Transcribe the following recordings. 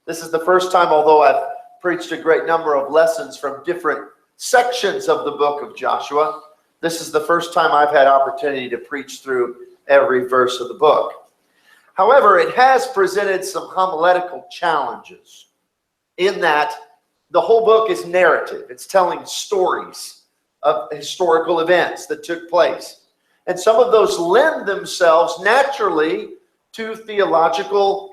This is the first time, although I've preached a great number of lessons from different sections of the book of Joshua, this is the first time I've had opportunity to preach through every verse of the book. However, it has presented some homiletical challenges in that the whole book is narrative. It's telling stories of historical events that took place. And some of those lend themselves naturally to theological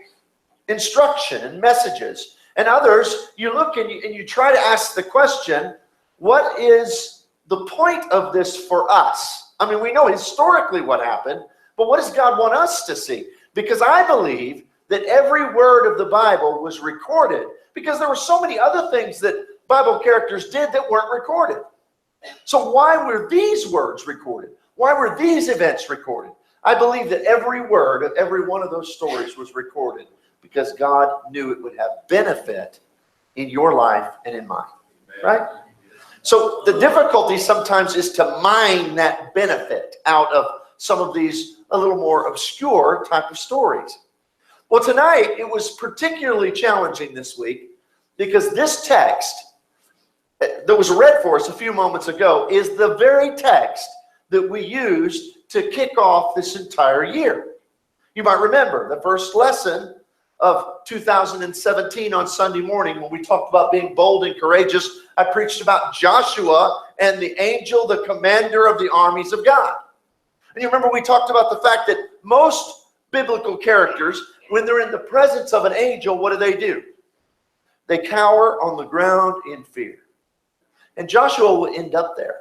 instruction and messages. And others, you look and you try to ask the question, what is the point of this for us? I mean, we know historically what happened, but what does God want us to see? Because I believe that every word of the Bible was recorded because there were so many other things that Bible characters did that weren't recorded. So why were these words recorded? Why were these events recorded? I believe that every word of every one of those stories was recorded because God knew it would have benefit in your life and in mine, right? So the difficulty sometimes is to mine that benefit out of some of these a little more obscure type of stories. Well, tonight it was particularly challenging this week because this text that was read for us a few moments ago is the very text that we used to kick off this entire year. You might remember the first lesson of 2017 on Sunday morning when we talked about being bold and courageous. I preached about Joshua and the angel, the commander of the armies of God. And you remember we talked about the fact that most biblical characters, when they're in the presence of an angel, what do? They cower on the ground in fear. And Joshua will end up there.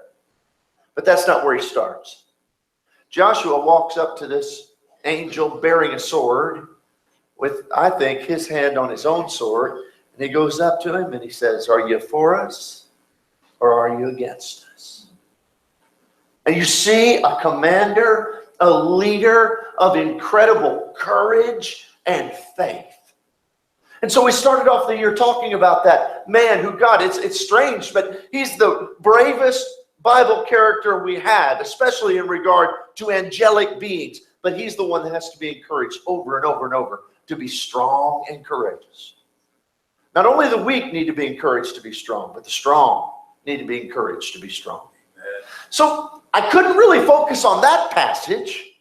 But that's not where he starts. Joshua walks up to this angel bearing a sword with, I think, his hand on his own sword. And he goes up to him and he says, "Are you for us or are you against us?" And you see a commander, a leader of incredible courage and faith. And so we started off the year talking about that man who God, it's strange, but he's the bravest Bible character we have, especially in regard to angelic beings. But he's the one that has to be encouraged over and over and over to be strong and courageous. Not only the weak need to be encouraged to be strong, but the strong need to be encouraged to be strong. So I couldn't really focus on that passage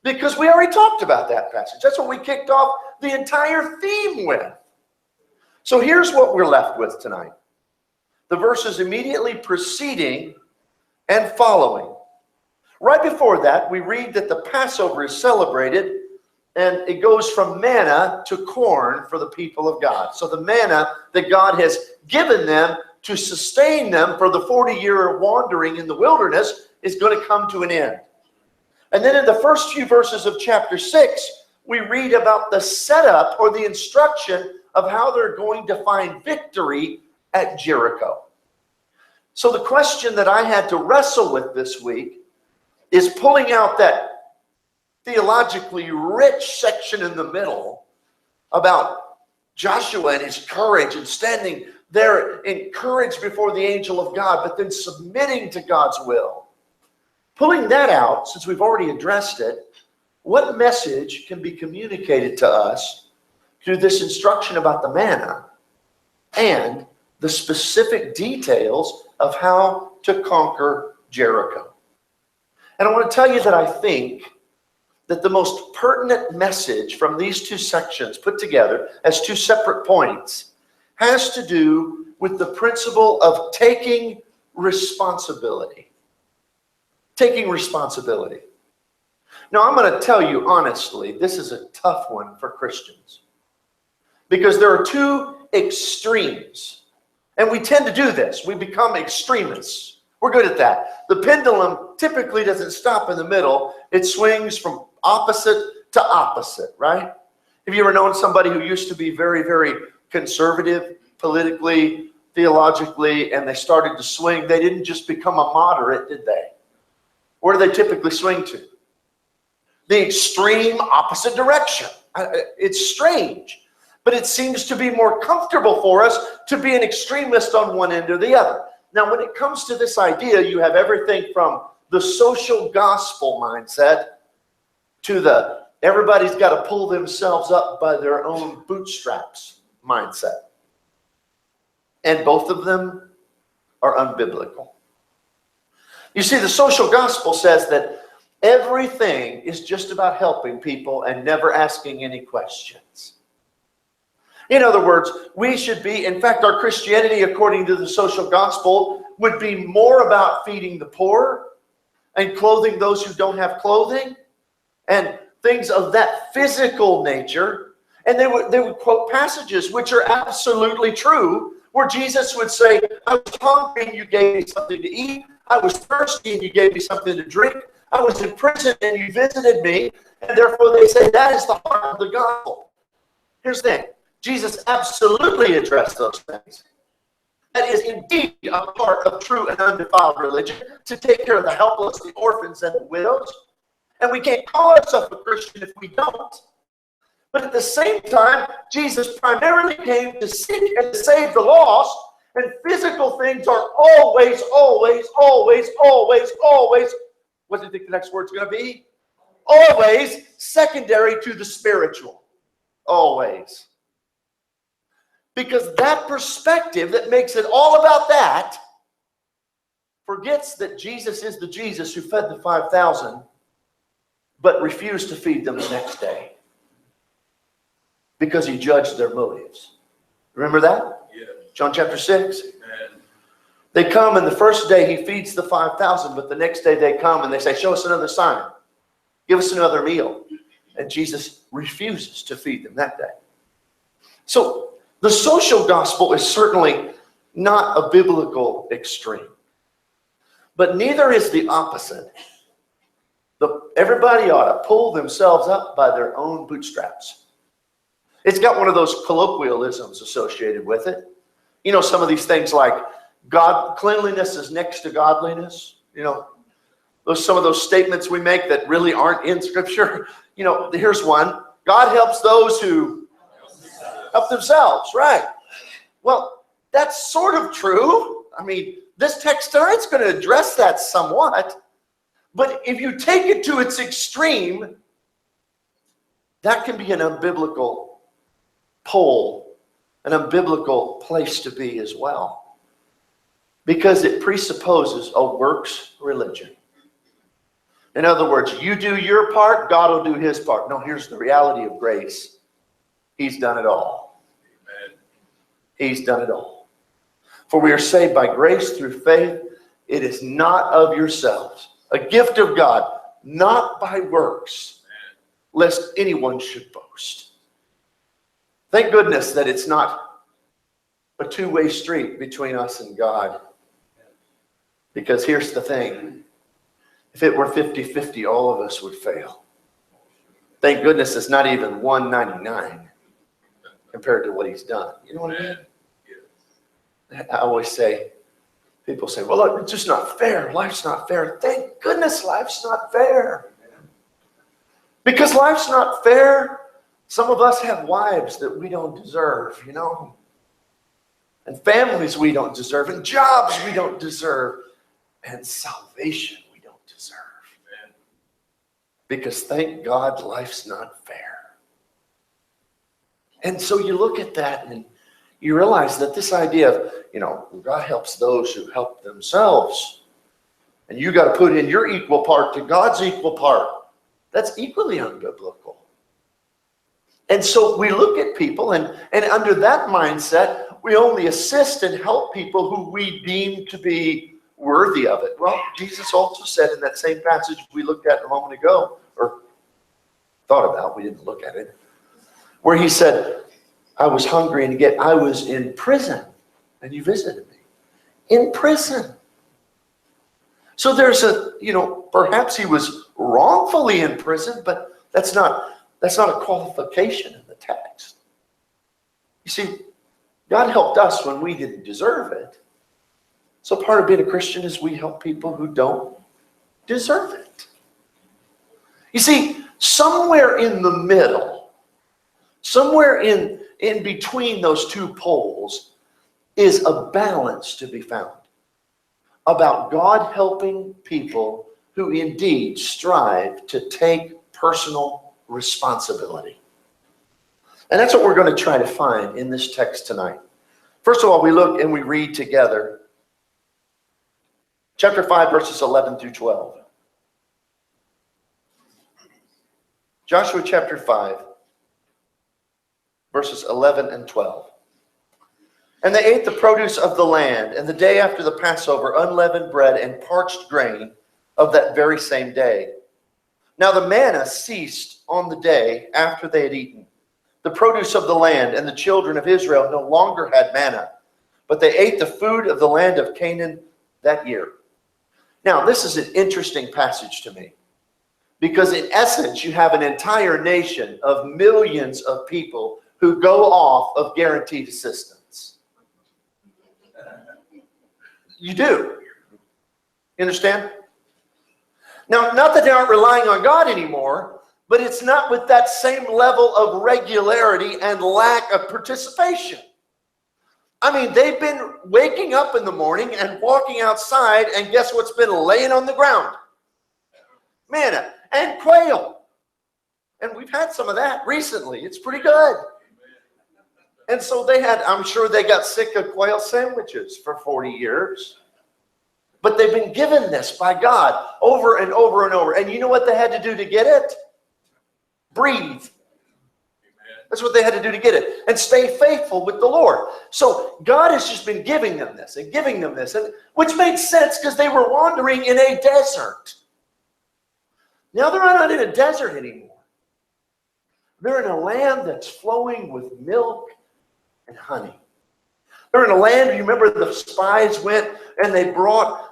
because we already talked about that passage. That's what we kicked off the entire theme with. So here's what we're left with tonight. The verses immediately preceding and following. Right before that, we read that the Passover is celebrated and it goes from manna to corn for the people of God. So the manna that God has given them to sustain them for the 40-year wandering in the wilderness is going to come to an end. And then in the first few verses of chapter 6, we read about the setup or the instruction of how they're going to find victory at Jericho. So the question that I had to wrestle with this week is pulling out that theologically rich section in the middle about Joshua and his courage and standing there encouraged before the angel of God, but then submitting to God's will. Pulling that out, since we've already addressed it, what message can be communicated to us through this instruction about the manna and the specific details of how to conquer Jericho? And I want to tell you that I think that the most pertinent message from these two sections put together as two separate points has to do with the principle of taking responsibility. Taking responsibility. Now, I'm going to tell you honestly, this is a tough one for Christians because there are two extremes. And we tend to do this. We become extremists. We're good at that. The pendulum typically doesn't stop in the middle. It swings from opposite to opposite, right? Have you ever known somebody who used to be very, very conservative, politically, theologically, and they started to swing? They didn't just become a moderate, did they? Where do they typically swing to? The extreme opposite direction. It's strange, but it seems to be more comfortable for us to be an extremist on one end or the other. Now, when it comes to this idea, you have everything from the social gospel mindset to the everybody's got to pull themselves up by their own bootstraps mindset. And both of them are unbiblical. You see, the social gospel says that everything is just about helping people and never asking any questions. In other words, we should be, in fact, our Christianity, according to the social gospel, would be more about feeding the poor and clothing those who don't have clothing and things of that physical nature. And they would quote passages which are absolutely true, where Jesus would say, I was hungry and you gave me something to eat. I was thirsty and you gave me something to drink. I was in prison and you visited me. And therefore they say that is the heart of the gospel. Here's the thing. Jesus absolutely addressed those things. That is indeed a part of true and undefiled religion, to take care of the helpless, the orphans, and the widows. And we can't call ourselves a Christian if we don't. But at the same time, Jesus primarily came to seek and to save the lost, and physical things are always, what do you think the next word's going to be? Always secondary to the spiritual. Always. Because that perspective that makes it all about that forgets that Jesus is the Jesus who fed the 5,000, but refused to feed them the next day because he judged their motives. Remember that? Yeah. John chapter 6. Amen. They come, and the first day he feeds the 5,000, but the next day they come and they say, show us another sign. Give us another meal. And Jesus refuses to feed them that day. So the social gospel is certainly not a biblical extreme. But neither is the opposite. Everybody ought to pull themselves up by their own bootstraps. It's got one of those colloquialisms associated with it. You know, some of these things like cleanliness is next to godliness. You know, some of those statements we make that really aren't in Scripture. You know, here's one. God helps those who help themselves, right? Well, that's sort of true. I mean, this text tonight's going to address that somewhat. But if you take it to its extreme, that can be an unbiblical pole, an unbiblical place to be as well. Because it presupposes a works religion. In other words, you do your part, God will do his part. No, here's the reality of grace. He's done it all. Amen. He's done it all. For we are saved by grace through faith. It is not of yourselves. A gift of God, not by works, lest anyone should boast. Thank goodness that it's not a two-way street between us and God. Because here's the thing. If it were 50-50, all of us would fail. Thank goodness it's not even 199 compared to what he's done. You know what I mean? I always say, people say, well, look, it's just not fair. Life's not fair. Thank goodness life's not fair. Because life's not fair, some of us have wives that we don't deserve, you know, and families we don't deserve, and jobs we don't deserve, and salvation we don't deserve. Because thank God life's not fair. And so you look at that and you realize that this idea of, you know, God helps those who help themselves. And you got to put in your equal part to God's equal part. That's equally unbiblical. And so we look at people and under that mindset, we only assist and help people who we deem to be worthy of it. Well, Jesus also said in that same passage we looked at a moment ago, or thought about, we didn't look at it, where he said, I was hungry and yet I was in prison and you visited me. In prison. So there's perhaps he was wrongfully in prison, but that's not a qualification in the text. You see, God helped us when we didn't deserve it. So part of being a Christian is we help people who don't deserve it. You see, somewhere in the middle, somewhere in between those two poles is a balance to be found about God helping people who indeed strive to take personal responsibility. And that's what we're going to try to find in this text tonight. First of all, we look and we read together chapter 5, verses 11 through 12. Joshua chapter 5, verses 11 and 12. And they ate the produce of the land, and the day after the Passover, unleavened bread and parched grain of that very same day. Now the manna ceased on the day after they had eaten the produce of the land, and the children of Israel no longer had manna, but they ate the food of the land of Canaan that year. Now, this is an interesting passage to me, because in essence, you have an entire nation of millions of people who go off of guaranteed assistance. You do. You understand? Now, not that they aren't relying on God anymore, but it's not with that same level of regularity and lack of participation. I mean, they've been waking up in the morning and walking outside, and guess what's been laying on the ground? Manna and quail. And we've had some of that recently. It's pretty good. And so they had, I'm sure they got sick of quail sandwiches for 40 years. But they've been given this by God over and over and over. And you know what they had to do to get it? Breathe. That's what they had to do to get it. And stay faithful with the Lord. So God has just been giving them this and giving them this, and which made sense because they were wandering in a desert. Now they're not in a desert anymore. They're in a land that's flowing with milk and honey. They're in a land, you remember the spies went and they brought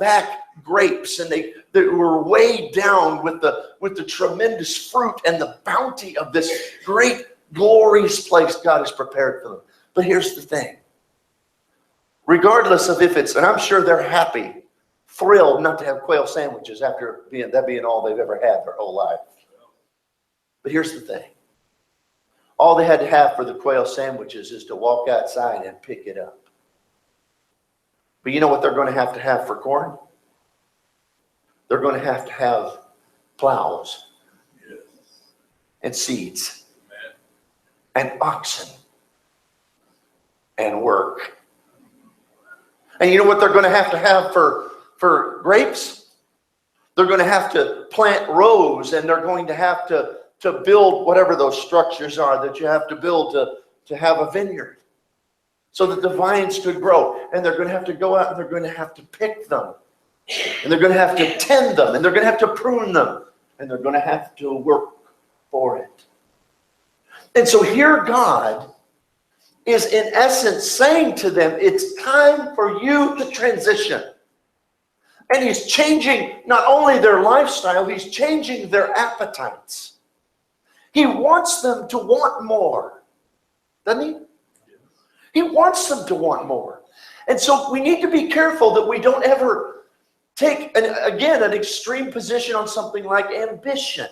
back grapes, and they were weighed down with the tremendous fruit and the bounty of this great, glorious place God has prepared for them. But here's the thing. Regardless of if it's, and I'm sure they're happy, thrilled not to have quail sandwiches after that being all they've ever had their whole life. But here's the thing. All they had to have for the quail sandwiches is to walk outside and pick it up. But you know what they're going to have for corn? They're going to have plows and seeds and oxen and work. And you know what they're going to have for grapes? They're going to have to plant rows, and they're going to have to build whatever those structures are that you have to build to have a vineyard so that the vines could grow. And they're going to have to go out and they're going to have to pick them. And they're going to have to tend them. And they're going to have to prune them. And they're going to have to work for it. And so here God is in essence saying to them, it's time for you to transition. And he's changing not only their lifestyle, he's changing their appetites. He wants them to want more, doesn't he? He wants them to want more. And so we need to be careful that we don't ever take, an extreme position on something like ambition.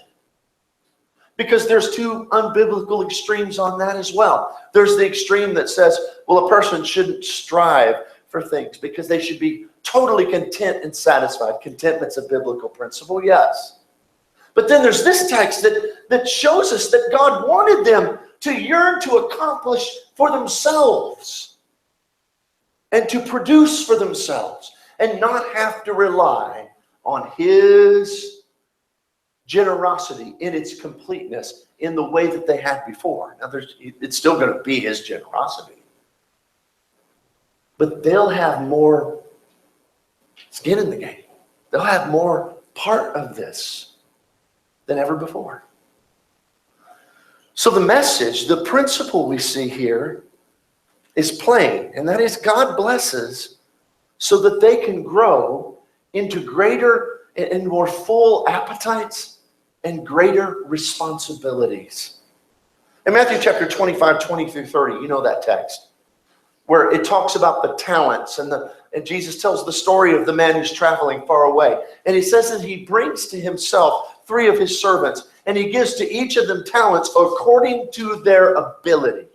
Because there's two unbiblical extremes on that as well. There's the extreme that says, well, a person shouldn't strive for things because they should be totally content and satisfied. Contentment's a biblical principle, yes. But then there's this text that shows us that God wanted them to yearn to accomplish for themselves and to produce for themselves and not have to rely on his generosity in its completeness in the way that they had before. Now, it's still going to be his generosity. But they'll have more skin in the game. They'll have more part of this than ever before. So the message, the principle we see here is plain, and that is God blesses so that they can grow into greater and more full appetites and greater responsibilities. In Matthew chapter 25, 20 through 30, you know that text, where it talks about the talents, and Jesus tells the story of the man who's traveling far away. And he says that he brings to himself 3 of his servants, and he gives to each of them talents according to their ability.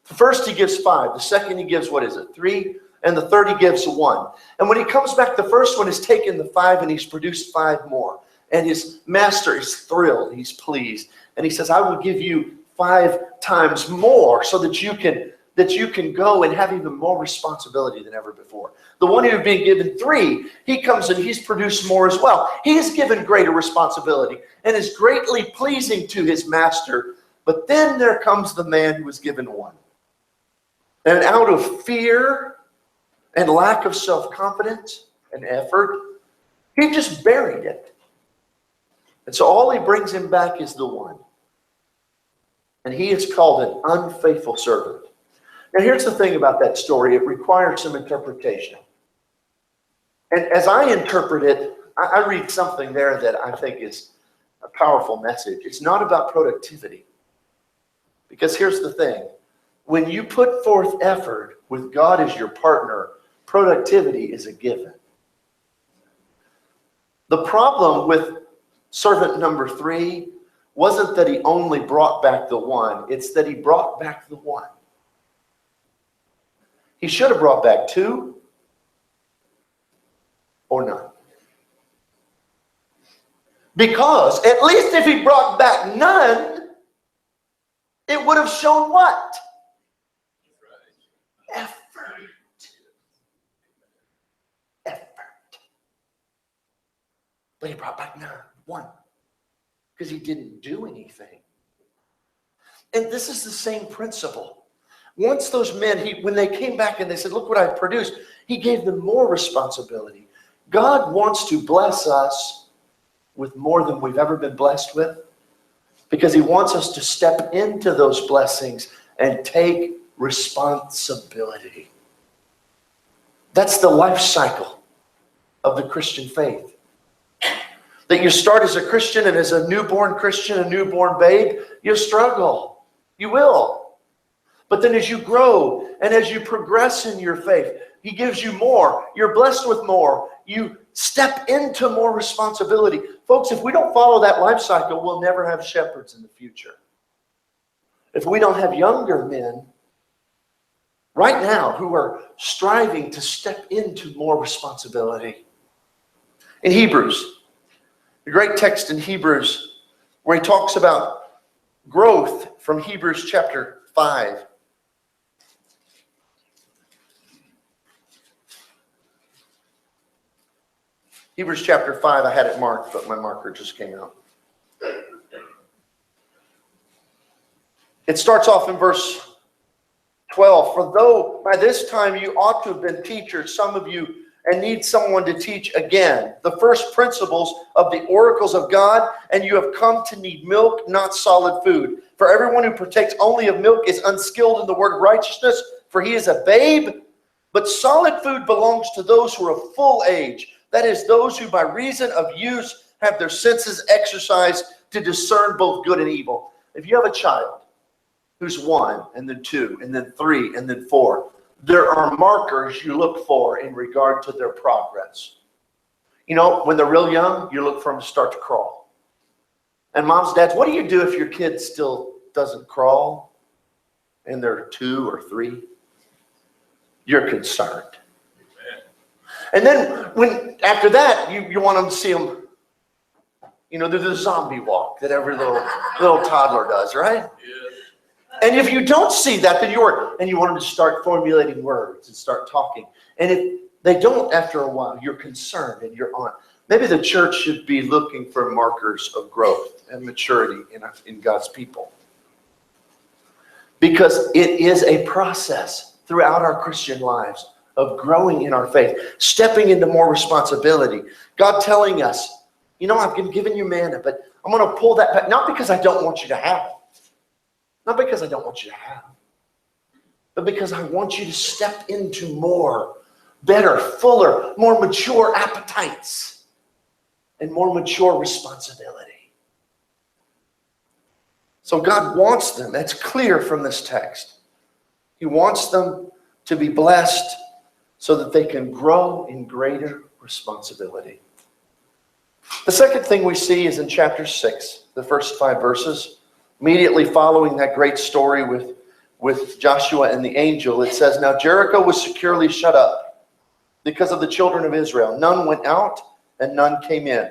The first he gives 5, the second he gives, 3, and the third he gives 1. And when he comes back, the first one has taken the 5 and he's produced 5 more. And his master is thrilled, he's pleased. And he says, I will give you 5 times more so that you can go and have even more responsibility than ever before. The one who had been given 3, he comes and he's produced more as well. He is given greater responsibility and is greatly pleasing to his master. But then there comes the man who was given 1. And out of fear and lack of self-confidence and effort, he just buried it. And so all he brings him back is the 1. And he is called an unfaithful servant. Now here's the thing about that story. It requires some interpretation. And as I interpret it, I read something there that I think is a powerful message. It's not about productivity. Because here's the thing. When you put forth effort with God as your partner, productivity is a given. The problem with servant number 3 wasn't that he only brought back the 1. It's that he brought back the 1. He should have brought back 2 or none. Because at least if he brought back none, it would have shown what? Effort. But he brought back 1. Because he didn't do anything. And this is the same principle. Once those men, when they came back and they said, look what I've produced, he gave them more responsibility. God wants to bless us with more than we've ever been blessed with, because he wants us to step into those blessings and take responsibility. That's the life cycle of the Christian faith. That you start as a Christian, and as a newborn Christian, a newborn babe, you struggle. You will. But then as you grow and as you progress in your faith, he gives you more. You're blessed with more. You step into more responsibility. Folks, if we don't follow that life cycle, we'll never have shepherds in the future. If we don't have younger men right now who are striving to step into more responsibility. In Hebrews, the great text in Hebrews where he talks about growth from Hebrews chapter 5. Hebrews chapter 5, I had it marked, but my marker just came out. It starts off in verse 12. For though by this time you ought to have been teachers, some of you, and need someone to teach again the first principles of the oracles of God, and you have come to need milk, not solid food. For everyone who partakes only of milk is unskilled in the word of righteousness, for he is a babe. But solid food belongs to those who are of full age, that is, those who by reason of use have their senses exercised to discern both good and evil. If you have a child who's 1, and then 2, and then 3, and then 4, there are markers you look for in regard to their progress. You know, when they're real young, you look for them to start to crawl. And moms, dads, what do you do if your kid still doesn't crawl and they're 2 or 3? You're concerned. And then when after that, you want them to see them, do the zombie walk that every little toddler does, right? Yeah. And if you don't see that, then you want them to start formulating words and start talking. And if they don't after a while, you're concerned and you're on. Maybe the church should be looking for markers of growth and maturity in God's people. Because it is a process throughout our Christian lives of growing in our faith, stepping into more responsibility. God telling us, I've been giving you manna, but I'm going to pull that back. Not because I don't want you to have it. Not because I don't want you to have it. But because I want you to step into more, better, fuller, more mature appetites and more mature responsibility. So God wants them. That's clear from this text. He wants them to be blessed so that they can grow in greater responsibility. The second thing we see is in chapter 6, the first 5 verses. Immediately following that great story with Joshua and the angel, it says, Now Jericho was securely shut up because of the children of Israel. None went out and none came in.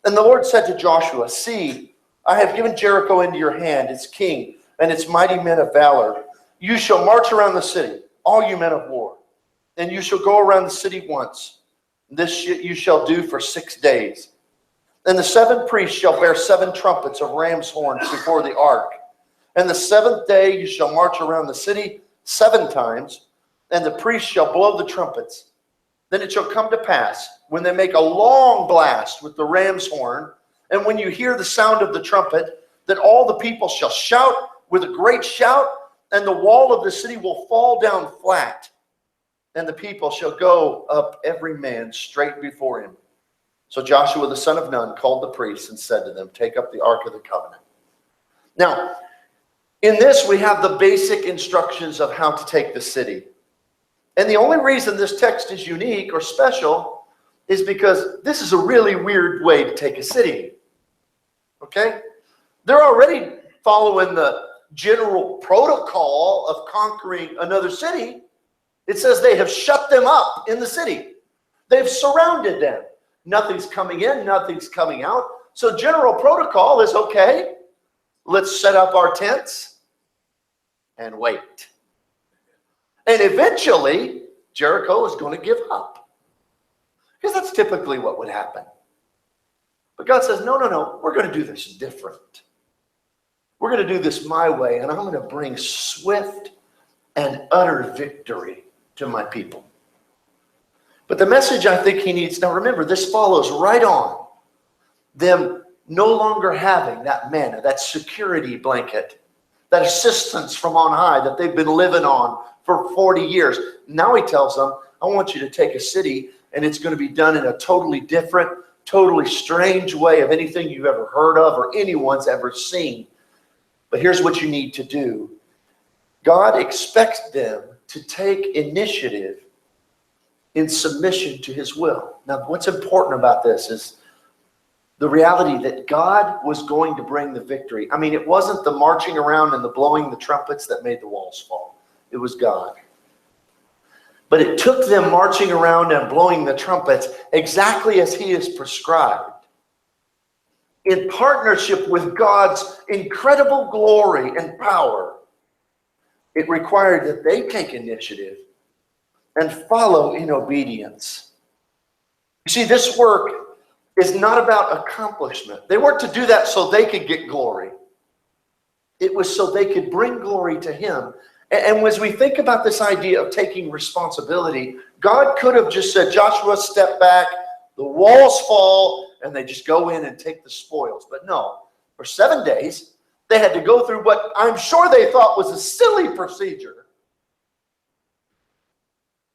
And the Lord said to Joshua, See, I have given Jericho into your hand, its king, and its mighty men of valor. You shall march around the city, all you men of war, and you shall go around the city once. This you shall do for 6 days. And the 7 priests shall bear 7 trumpets of ram's horns before the ark. And the 7th day you shall march around the city 7 times, and the priests shall blow the trumpets. Then it shall come to pass, when they make a long blast with the ram's horn, and when you hear the sound of the trumpet, that all the people shall shout with a great shout, and the wall of the city will fall down flat, and the people shall go up every man straight before him. So Joshua the son of Nun called the priests and said to them, take up the ark of the covenant. Now, in this we have the basic instructions of how to take the city. And the only reason this text is unique or special is because this is a really weird way to take a city. Okay? They're already following the general protocol of conquering another city. It says they have shut them up in the city. They've surrounded them. Nothing's coming in, nothing's coming out. So general protocol is, okay, let's set up our tents and wait. And eventually, Jericho is going to give up. Because that's typically what would happen. But God says, no, we're going to do this different. We're going to do this my way, and I'm going to bring swift and utter victory to my people. But the message I think he needs, now remember, this follows right on them no longer having that manna, that security blanket, that assistance from on high that they've been living on for 40 years. Now he tells them, I want you to take a city, and it's going to be done in a totally different, totally strange way of anything you've ever heard of or anyone's ever seen. But here's what you need to do. God expects them to take initiative in submission to his will. Now, what's important about this is the reality that God was going to bring the victory. I mean, it wasn't the marching around and the blowing the trumpets that made the walls fall. It was God. But it took them marching around and blowing the trumpets exactly as he has prescribed, in partnership with God's incredible glory and power. It required that they take initiative and follow in obedience. You see, this work is not about accomplishment. They weren't to do that so they could get glory. It was so they could bring glory to him. And as we think about this idea of taking responsibility, God could have just said, Joshua, step back, the walls fall, and they just go in and take the spoils. But no, for 7 days, they had to go through what I'm sure they thought was a silly procedure.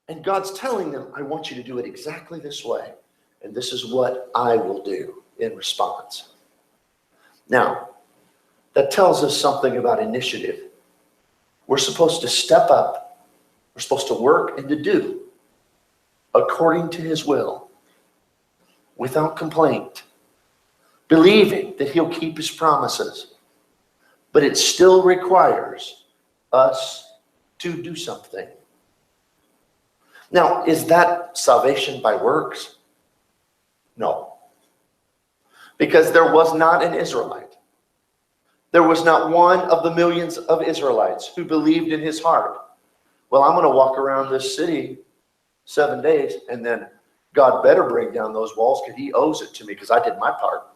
And God's telling them, I want you to do it exactly this way. And this is what I will do in response. Now, that tells us something about initiative. We're supposed to step up. We're supposed to work and to do according to his will, without complaint, believing that he'll keep his promises. But it still requires us to do something. Now, is that salvation by works? No. Because there was not an Israelite. There was not one of the millions of Israelites who believed in his heart, well, I'm going to walk around this city 7 days, and then God better bring down those walls because he owes it to me because I did my part.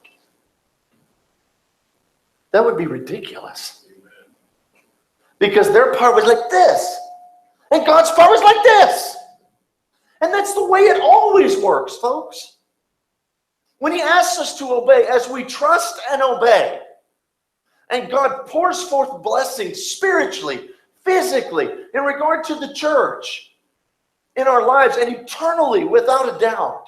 That would be ridiculous. Because their part was like this, and God's part was like this. And that's the way it always works, folks. When he asks us to obey, as we trust and obey, and God pours forth blessings spiritually, physically, in regard to the church, in our lives, and eternally, without a doubt.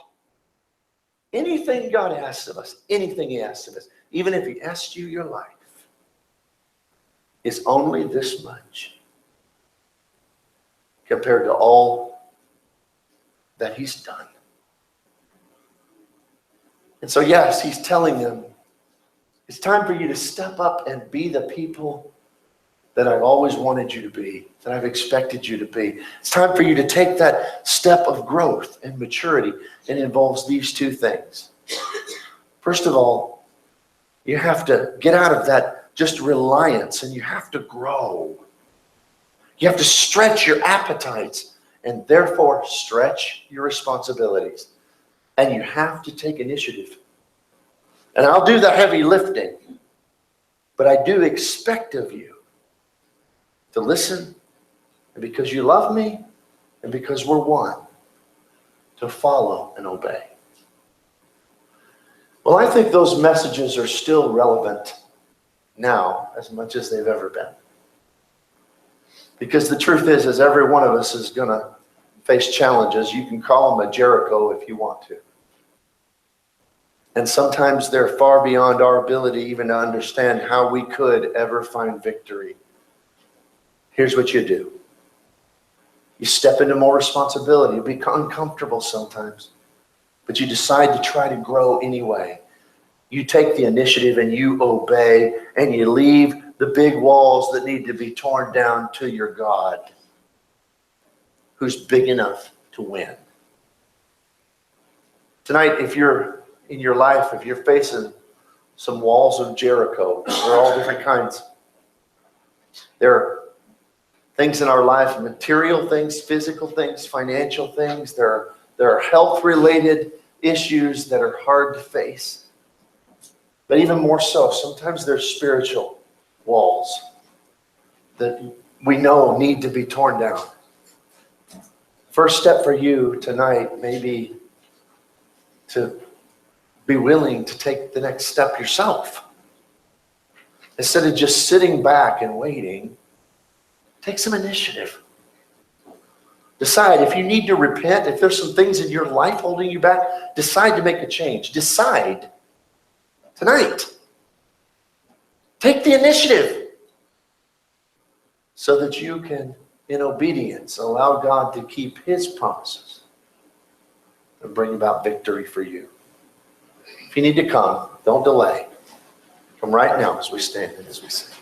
Anything God asks of us, anything he asks of us, even if he asks you your life, is only this much compared to all that he's done. And so, yes, he's telling them, it's time for you to step up and be the people that I've always wanted you to be, that I've expected you to be. It's time for you to take that step of growth and maturity. It involves these two things. First of all, You have to get out of that just reliance, and you have to grow. You have to stretch your appetites and therefore stretch your responsibilities. And you have to take initiative. And I'll do the heavy lifting, but I do expect of you to listen, and because you love me, and because we're one, to follow and obey. Well, I think those messages are still relevant now as much as they've ever been. Because the truth is every one of us is going to face challenges. You can call them a Jericho if you want to. And sometimes they're far beyond our ability even to understand how we could ever find victory. Here's what you do. You step into more responsibility. You'll be uncomfortable sometimes, but you decide to try to grow anyway. You take the initiative and you obey, and you leave the big walls that need to be torn down to your God, who's big enough to win. Tonight, if you're in your life, if you're facing some walls of Jericho, they're all different kinds. There are things in our life, material things, physical things, financial things. There are health-related issues that are hard to face. But even more so, sometimes there's spiritual walls that we know need to be torn down. First step for you tonight may be to be willing to take the next step yourself. Instead of just sitting back and waiting, take some initiative. Decide if you need to repent, if there's some things in your life holding you back, decide to make a change. Decide tonight. Take the initiative so that you can, in obedience, allow God to keep his promises and bring about victory for you. If you need to come, don't delay. Come right now as we stand and as we sing.